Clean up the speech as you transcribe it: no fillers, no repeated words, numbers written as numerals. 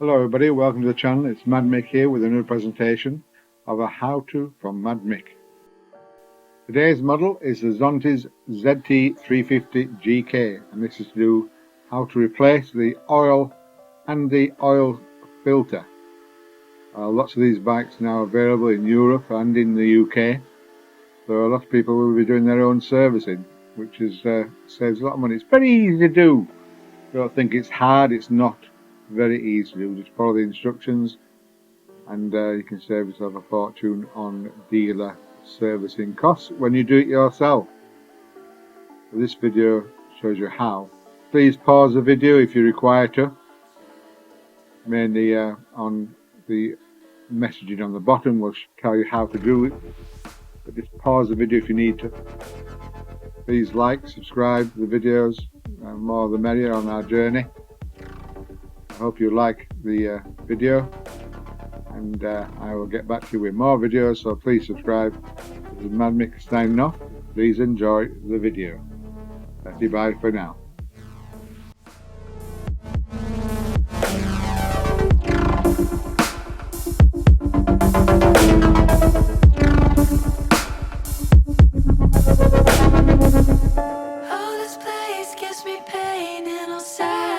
Hello everybody, welcome to the channel. It's Madmick here with another presentation of a how-to from Madmick. Today's model is the Zontes ZT350GK, and this is to do how to replace the oil and the oil filter. Lots of these bikes now available in Europe and in the UK, so a lot of people will be doing their own servicing, which is saves a lot of money. It's very easy to do. Don't think it's hard. It's not very easy to do. Just follow the instructions and you can save yourself a fortune on dealer servicing costs when you do it yourself. This video shows you how. Please pause the video if you require to, mainly on the messaging on the bottom will tell you how to do it, but just pause the video if you need to. Please like, subscribe to the videos, more the merrier on our journey. I hope you like the video, and I will get back to you with more videos, so please subscribe. This is Madmick signing off. Please enjoy the video. Bye for now. Oh, this place gives me pain and I'll say